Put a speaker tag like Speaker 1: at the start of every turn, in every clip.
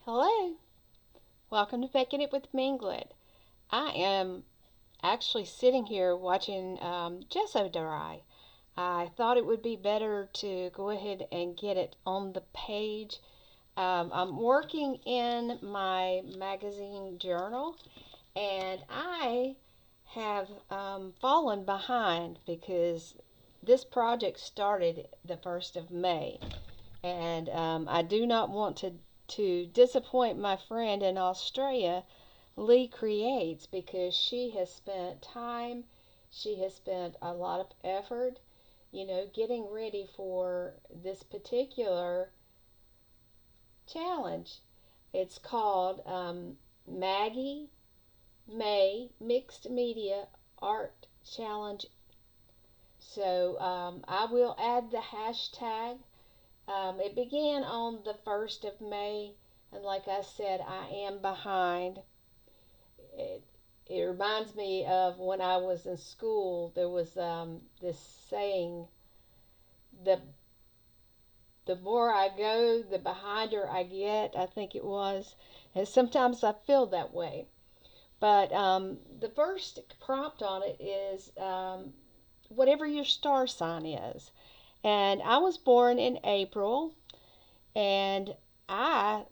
Speaker 1: Hello, welcome to Baking It with Minglet. I am actually sitting here watching gesso dry. I thought it would be better to go ahead and get it on the page. I'm working in my magazine journal, and I have fallen behind because this project started the 1st of May, and I do not want to disappoint my friend in Australia, Leigh Creates, because she has spent time, she has spent a lot of effort, getting ready for this particular challenge. It's called Maggie May Mixed Media Art Challenge. So I will add the hashtag. It began on the 1st of May, and like I said, I am behind. It, it reminds me of when I was in school, there was this saying, the, the more I go, the behinder I get, I think it was. And sometimes I feel that way. But the first prompt on it is whatever your star sign is. And I was born in April, and I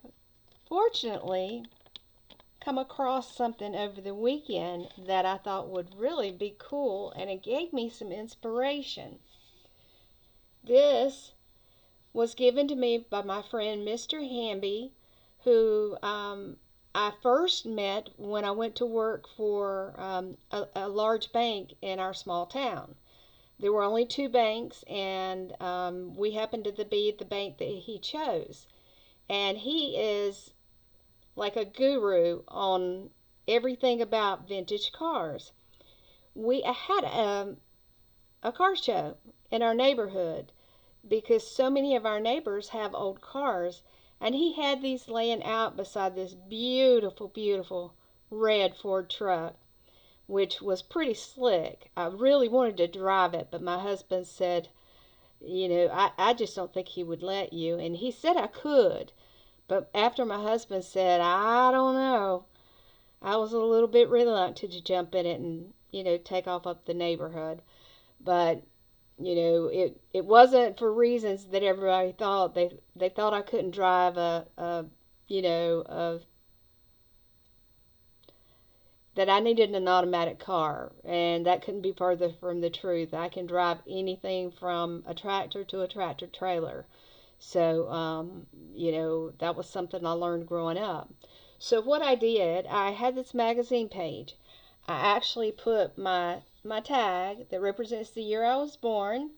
Speaker 1: fortunately come across something over the weekend that I thought would really be cool, and it gave me some inspiration. This was given to me by my friend Mr. Hamby, who I first met when I went to work for a large bank in our small town. There were only two banks, and we happened to be at the bank that he chose. And he is like a guru on everything about vintage cars. We had a car show in our neighborhood because so many of our neighbors have old cars, and he had these laying out beside this beautiful, beautiful red Ford truck, which was pretty slick. I really wanted to drive it, but my husband said, I just don't think he would let you. And he said I could, but after my husband said, I don't know, I was a little bit reluctant to jump in it and, take off up the neighborhood. But, it wasn't for reasons that everybody thought. They thought I couldn't drive you know, a that I needed an automatic car, and that couldn't be further from the truth. I can drive anything from a tractor to a tractor trailer. So, that was something I learned growing up. So, what I did, I had this magazine page. I actually put my tag that represents the year I was born.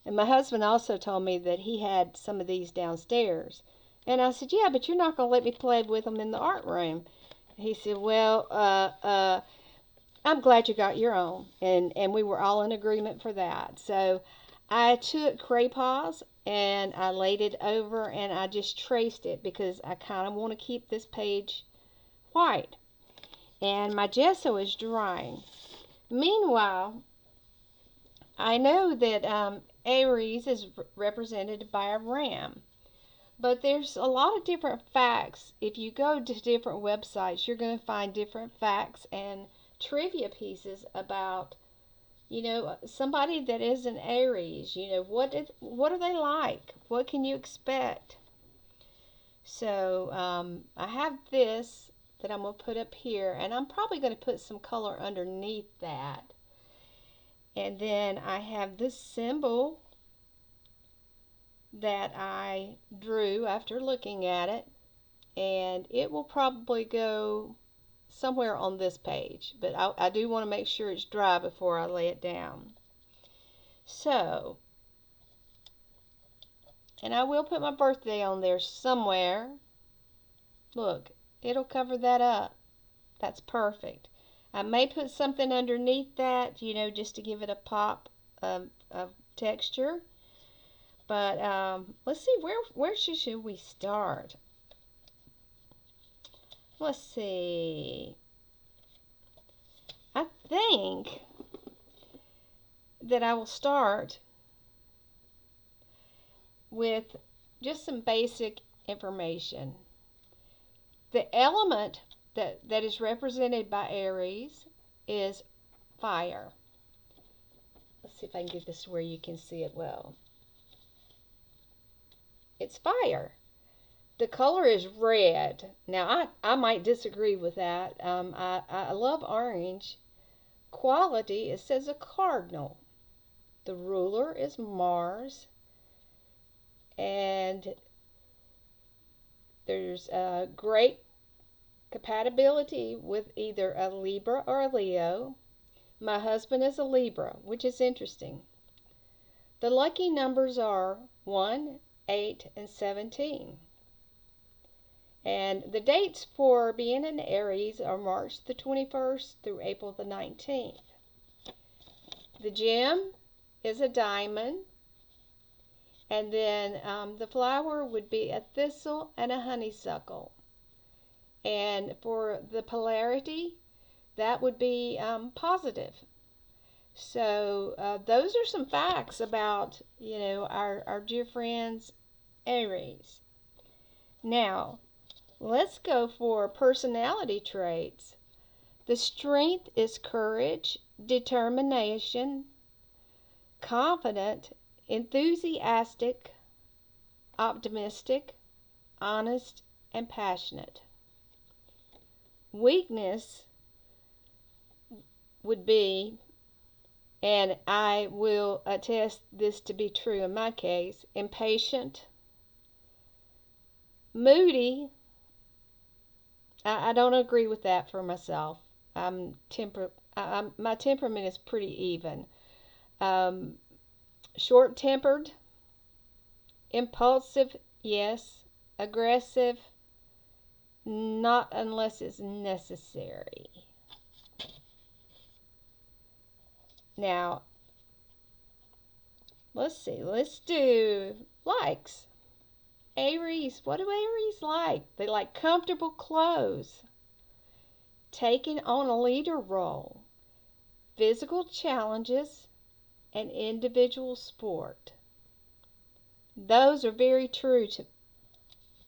Speaker 1: And my husband also told me that he had some of these downstairs. And I said, yeah, but you're not going to let me play with them in the art room. He said, well, I'm glad you got your own. And we were all in agreement for that. So I took Craypaws and I laid it over and I just traced it because I kind of want to keep this page white. And my gesso is drying. Meanwhile, I know that Aries is represented by a ram. But there's a lot of different facts. If you go to different websites, you're going to find different facts and trivia pieces about, somebody that is an Aries. What are they like? What can you expect? So I have this that I'm going to put up here, and I'm probably going to put some color underneath that. And then I have this symbol that I drew after looking at it, and it will probably go somewhere on this page, but I do want to make sure it's dry before I lay it down. So, and I will put my birthday on there somewhere. Look, it'll cover that up. That's perfect. I may put something underneath that, just to give it a pop of texture. But let's see, where should we start? Let's see. I think that I will start with just some basic information. The element that is represented by Aries is fire. Let's see if I can get this where you can see it well. It's fire. The color is red. Now, I might disagree with that. I love orange. Quality, it says a cardinal. The ruler is Mars. And there's a great compatibility with either a Libra or a Leo. My husband is a Libra, which is interesting. The lucky numbers are 1, 8, and 17. And the dates for being an Aries are March the 21st through April the 19th. The gem is a diamond. And then the flower would be a thistle and a honeysuckle. And for the polarity, that would be positive. So those are some facts about, our dear friends Aries. Now, let's go for personality traits. The strength is courage, determination, confident, enthusiastic, optimistic, honest, and passionate. Weakness would be, and I will attest this to be true in my case, impatient, moody. I don't agree with that for myself. My temperament is pretty even. Short-tempered, impulsive, yes. Aggressive, not unless it's necessary. Now, let's see. Let's do likes. Aries, what do Aries like? They like comfortable clothes, taking on a leader role, physical challenges, and individual sport. Those are very true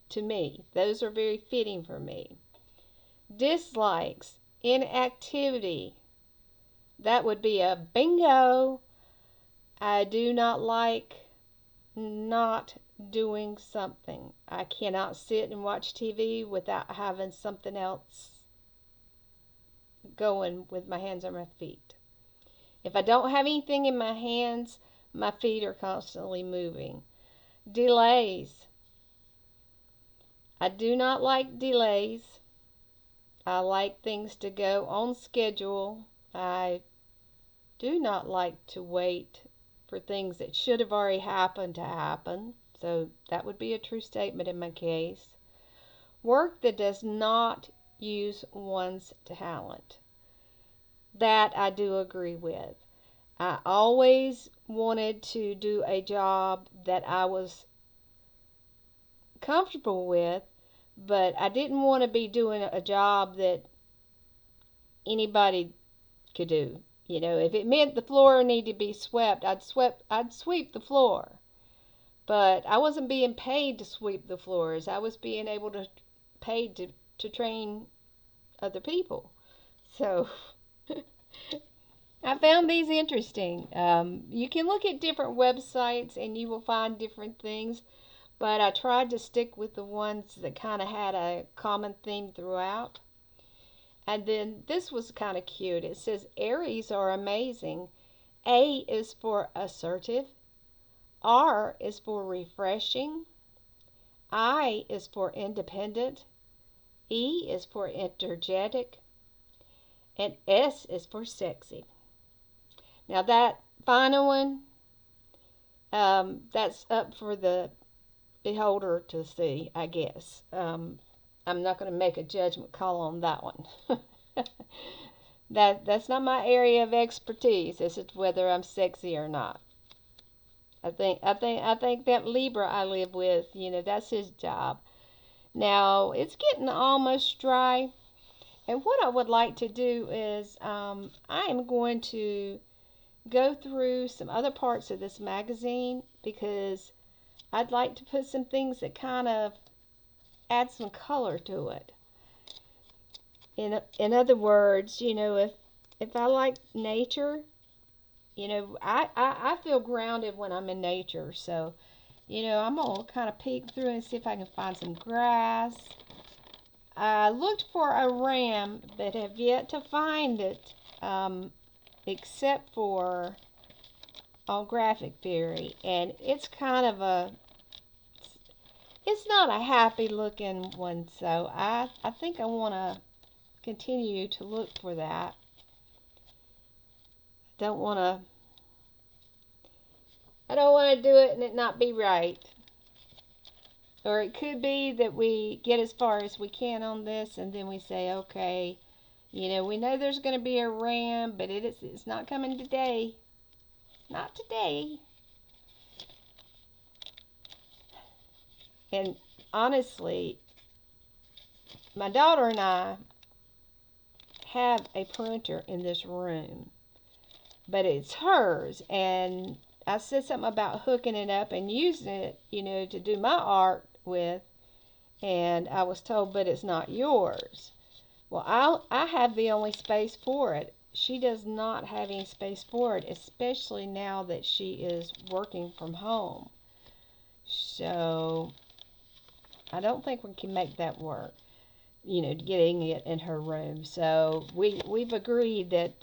Speaker 1: to me. Those are very fitting for me. Dislikes, inactivity. That would be a bingo. I do not like not doing something. I cannot sit and watch TV without having something else going with my hands or my feet. If I don't have anything in my hands, my feet are constantly moving. Delays. I do not like delays. I like things to go on schedule. I do not like to wait for things that should have already happened to happen. So that would be a true statement in my case. Work that does not use one's talent. That I do agree with. I always wanted to do a job that I was comfortable with, but I didn't want to be doing a job that anybody could do. If it meant the floor needed to be swept, I'd sweep the floor. But I wasn't being paid to sweep the floors. I was being paid to train other people. So I found these interesting. You can look at different websites and you will find different things, but I tried to stick with the ones that kind of had a common theme throughout. And then this was kind of cute. It says Aries are amazing. A is for assertive. R is for refreshing. I is for independent. E is for energetic. And S is for sexy. Now that final one, that's up for the beholder to see, I guess. I'm not going to make a judgment call on that one. That's not my area of expertise. This is whether I'm sexy or not. I think that Libra I live with, that's his job. Now it's getting almost dry, and what I would like to do is I am going to go through some other parts of this magazine because I'd like to put some things that kind of add some color to it. in other words, if I like nature, I feel grounded when I'm in nature. So, I'm gonna kind of peek through and see if I can find some grass. I looked for a ram, but have yet to find it, except for on Graphic Theory, and it's not a happy looking one. So I think I want to continue to look for that. Don't want to. I don't want to do it and it not be right. Or it could be that we get as far as we can on this and then we say, okay, we know there's going to be a ram, but it's not coming today. Not today. And honestly, my daughter and I have a printer in this room, but it's hers. And I said something about hooking it up and using it, to do my art with. And I was told, but it's not yours. Well, I have the only space for it. She does not have any space for it, especially now that she is working from home. So I don't think we can make that work, getting it in her room. So we've agreed that,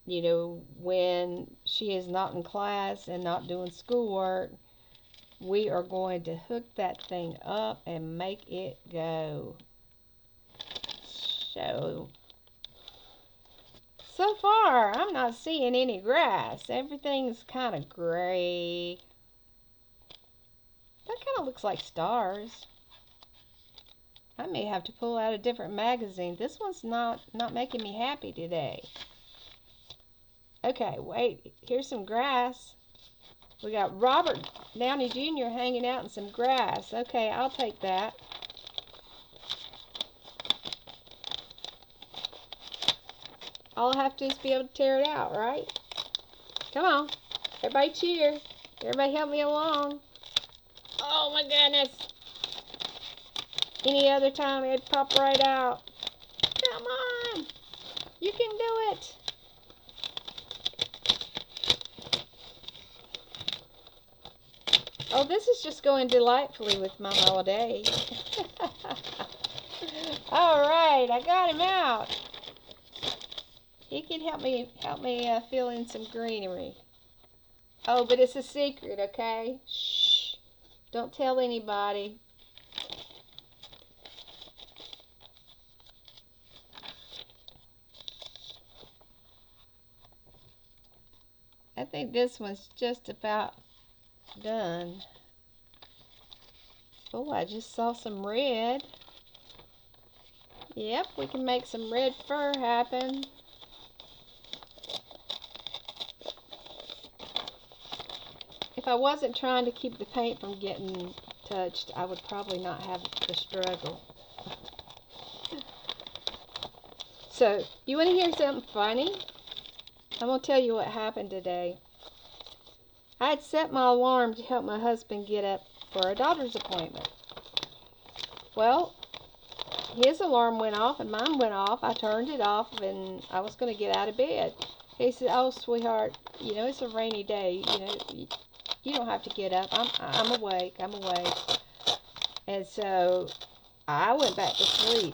Speaker 1: when she is not in class and not doing schoolwork, we are going to hook that thing up and make it go. So far, I'm not seeing any grass. Everything's kind of gray. That kind of looks like stars. I may have to pull out a different magazine. This one's not making me happy today. Okay, wait. Here's some grass. We got Robert Downey Jr. hanging out in some grass. Okay, I'll take that. All I have to do is be able to tear it out, right? Come on. Everybody cheer. Everybody help me along. Oh my goodness. Any other time it'd pop right out. Come on. You can do it. Oh, this is just going delightfully with my holiday. All right, I got him out. He can help me fill in some greenery. Oh, but it's a secret, okay? Shh. Don't tell anybody. I think this one's just about done. Oh, I just saw some red. Yep, we can make some red fur happen. If I wasn't trying to keep the paint from getting touched, I would probably not have the struggle. So, you want to hear something funny? I'm going to tell you what happened today. I had set my alarm to help my husband get up for a doctor's appointment. Well, his alarm went off and mine went off. I turned it off and I was going to get out of bed. He said, "Oh, sweetheart, it's a rainy day. You don't have to get up. I'm awake. I'm awake." And so I went back to sleep.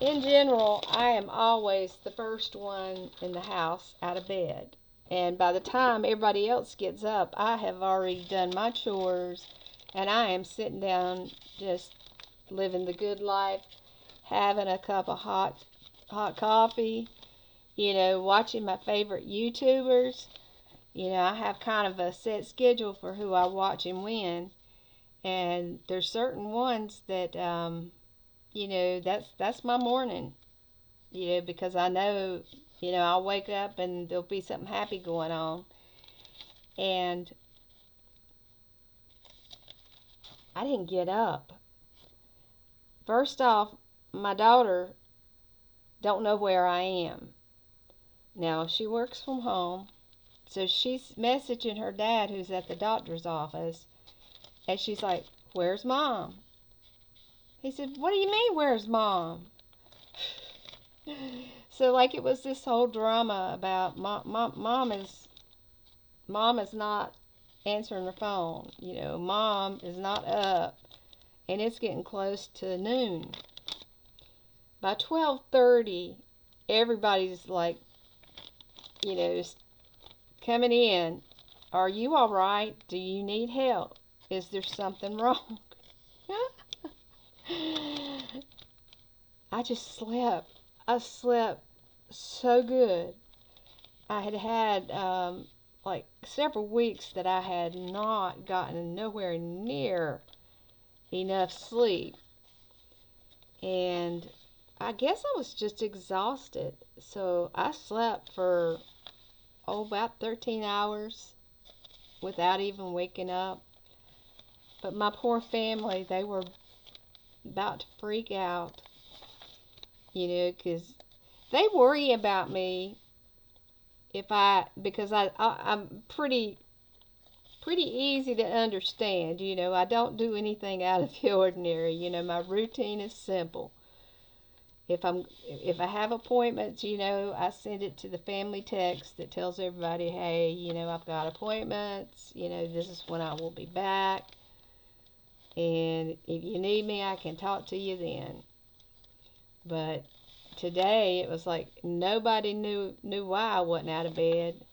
Speaker 1: In general, I am always the first one in the house out of bed. And by the time everybody else gets up, I have already done my chores and I am sitting down just living the good life, having a cup of hot coffee, watching my favorite YouTubers. I have kind of a set schedule for who I watch and when. And there's certain ones that that's my morning, because I know, I'll wake up and there'll be something happy going on. And I didn't get up. First off, my daughter don't know where I am. Now, she works from home, so she's messaging her dad who's at the doctor's office, and she's like, "Where's Mom?" He said, "What do you mean, where's Mom?" So like it was this whole drama about mom is not answering the phone. Mom is not up, and it's getting close to noon. By 12:30, everybody's like, coming in. Are you all right? Do you need help? Is there something wrong? I just slept. I slept so good. I had like several weeks that I had not gotten nowhere near enough sleep. And I guess I was just exhausted. So I slept for, about 13 hours without even waking up. But my poor family, they were about to freak out, because they worry about me because I'm pretty easy to understand. I don't do anything out of the ordinary. My routine is simple. If I have appointments, I send it to the family text that tells everybody, hey, I've got appointments, this is when I will be back. And if you need me, I can talk to you then. But today it was like nobody knew why I wasn't out of bed.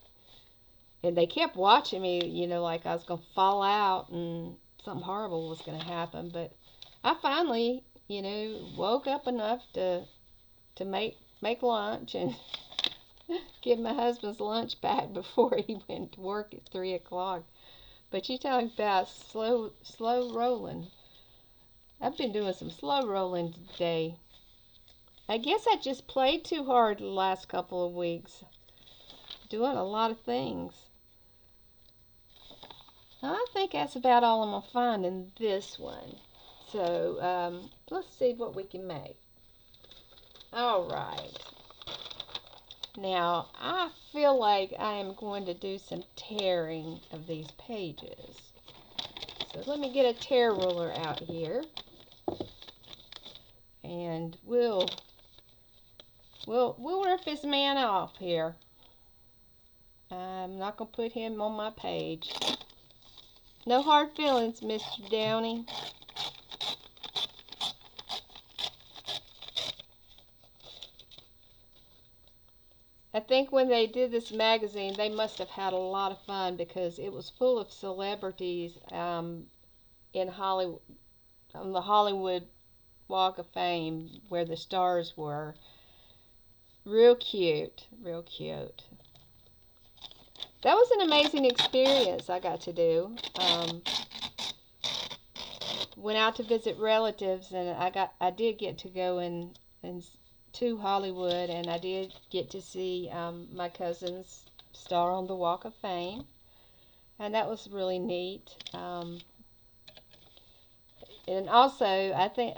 Speaker 1: And they kept watching me, like I was going to fall out and something horrible was going to happen. But I finally, woke up enough to make lunch and give my husband's lunch back before he went to work at 3 o'clock. But you talking about slow rolling. I've been doing some slow rolling today. I guess I just played too hard the last couple of weeks. Doing a lot of things. I think that's about all I'm going to find in this one. So, let's see what we can make. Alright. Now, I feel like I am going to do some tearing of these pages. So let me get a tear ruler out here. And we'll rip this man off here. I'm not going to put him on my page. No hard feelings, Mr. Downey. I think when they did this magazine, they must have had a lot of fun because it was full of celebrities in Hollywood, on the Hollywood Walk of Fame, where the stars were. Real cute, real cute. That was an amazing experience I got to do. Went out to visit relatives, and I did get to go and to Hollywood, and I did get to see my cousin's star on the Walk of Fame, and that was really neat. And also, I think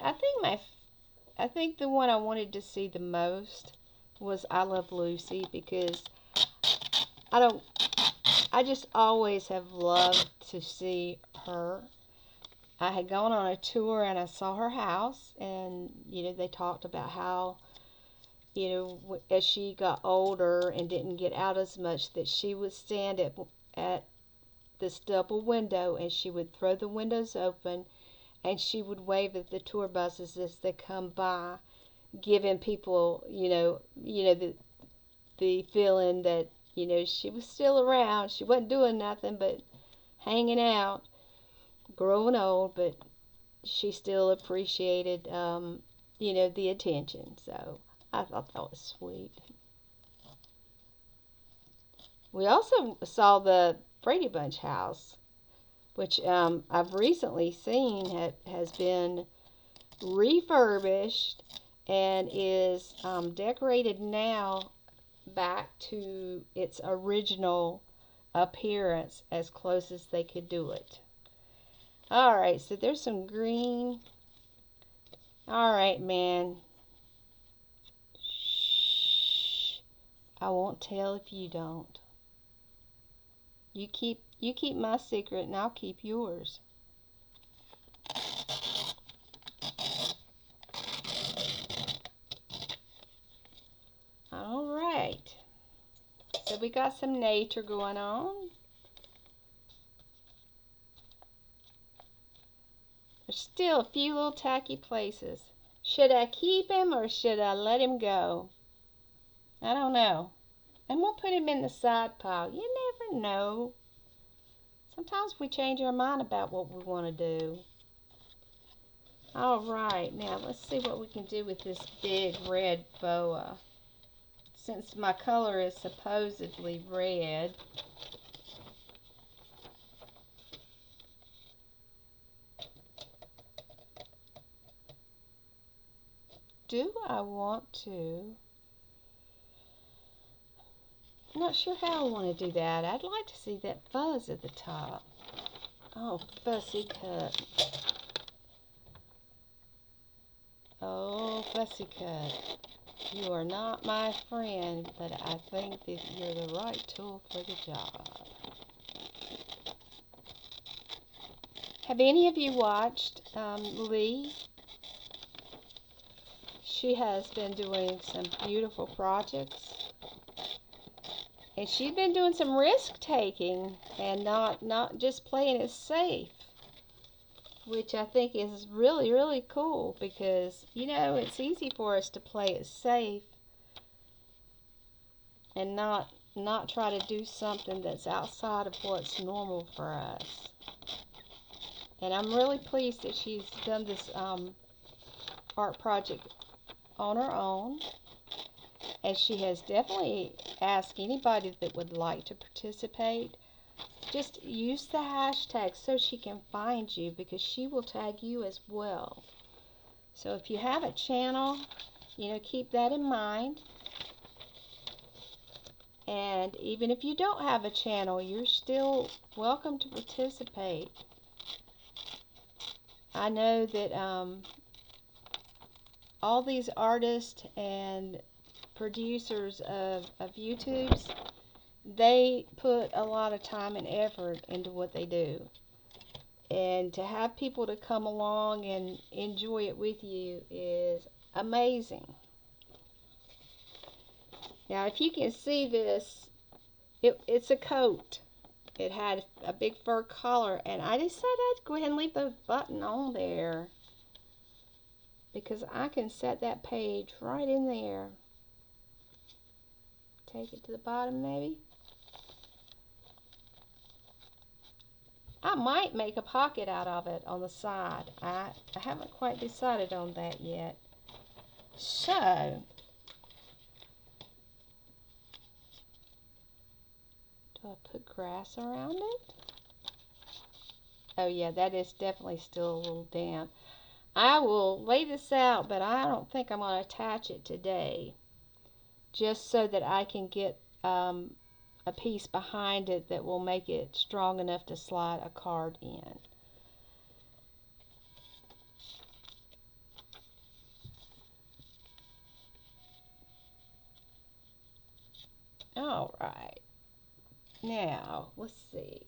Speaker 1: the one I wanted to see the most was I Love Lucy, because I just always have loved to see her. I had gone on a tour and I saw her house, and they talked about how as she got older and didn't get out as much, that she would stand at this double window and she would throw the windows open and she would wave at the tour buses as they come by, giving people the feeling that she was still around. She wasn't doing nothing but hanging out, growing old, but she still appreciated the attention. So I thought that was sweet. We also saw the Brady Bunch house, which I've recently seen has been refurbished and is decorated now back to its original appearance as close as they could do it. Alright, so there's some green. Alright, man. Shh. I won't tell if you don't. You keep my secret and I'll keep yours. we got some nature going on. There's still a few little tacky places. Should I keep him or should I let him go? I don't know. I'm going to put him in the side pile. You never know. Sometimes we change our mind about what we want to do. Alright, now let's see what we can do with this big red boa. Since my color is supposedly red, do I want to? I'm not sure how I want to do that. I'd like to see that fuzz at the top. Oh, fussy cut. Oh, fussy cut. You are not my friend, but I think that you're the right tool for the job. Have any of you watched Leigh? She has been doing some beautiful projects. And she's been doing some risk taking and not just playing it safe. Which I think is really, really cool because, you know, it's easy for us to play it safe and not try to do something that's outside of what's normal for us. And I'm really pleased that she's done this art project on her own. And she has definitely asked anybody that would like to participate, just use the hashtag so she can find you because she will tag you as well. So if you have a channel, you know, keep that in mind. And even if you don't have a channel, you're still welcome to participate. I know that all these artists and producers of YouTubes, they put a lot of time and effort into what they do. And to have people to come along and enjoy it with you is amazing. Now, if you can see this, it's a coat. It had a big fur collar, and I decided I'd go ahead and leave the button on there because I can set that page right in there. Take it to the bottom, maybe. I might make a pocket out of it on the side. I haven't quite decided on that yet. So, do I put grass around it? Oh yeah, that is definitely still a little damp. I will lay this out, but I don't think I'm going to attach it today. Just so that I can get a piece behind it that will make it strong enough to slide a card in. All right. Now, let's see.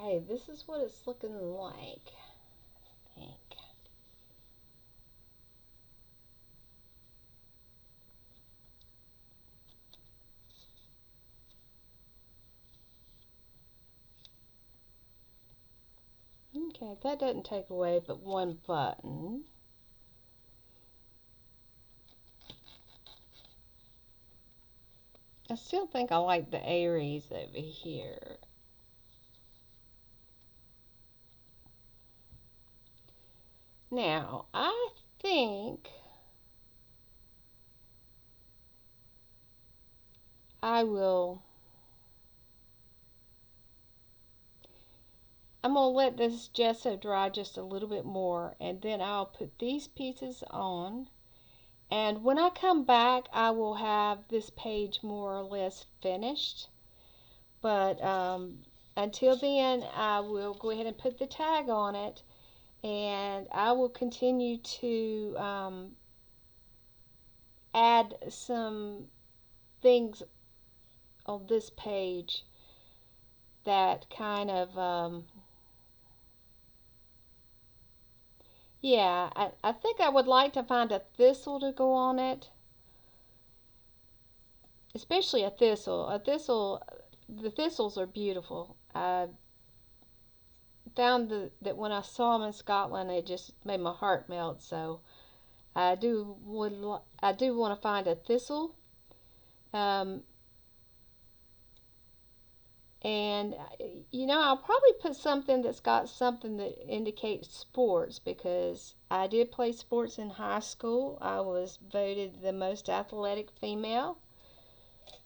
Speaker 1: Okay, this is what it's looking like, I think. Okay, that doesn't take away but one button. I still think I like the Aries over here. Now, I think I will, I'm going to let this gesso dry just a little bit more, and then I'll put these pieces on. And when I come back, I will have this page more or less finished. But until then, I will go ahead and put the tag on it, and I will continue to add some things on this page that kind of yeah, I think I would like to find a thistle to go on it, especially a thistle. The thistles are beautiful. I found that when I saw them in Scotland, it just made my heart melt. So I do want to find a thistle, um, and I'll probably put something that's got something that indicates sports, because I did play sports in high school. I was voted the most athletic female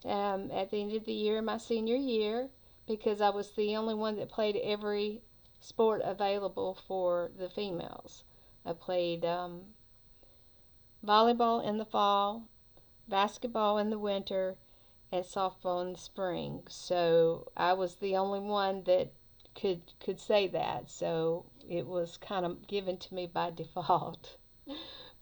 Speaker 1: at the end of the year, my senior year, because I was the only one that played every sport available for the females. I played volleyball in the fall, basketball in the winter, and softball in the spring. So I was the only one that could say that. So it was kind of given to me by default.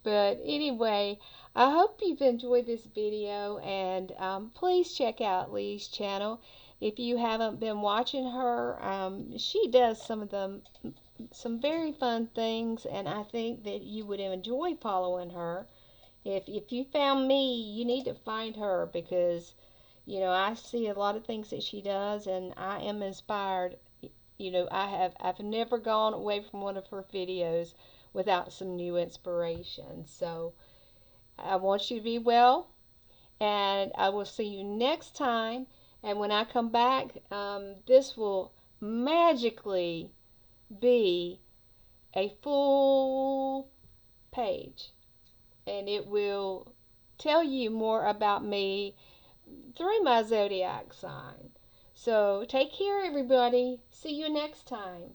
Speaker 1: But anyway, I hope you've enjoyed this video, and please check out Leigh's channel. If you haven't been watching her, she does some very fun things, and I think that you would enjoy following her. If you found me, you need to find her, because I see a lot of things that she does, and I am inspired. I've never gone away from one of her videos without some new inspiration. So I want you to be well, and I will see you next time. And when I come back, this will magically be a full page, and it will tell you more about me through my zodiac sign. So take care, everybody. See you next time.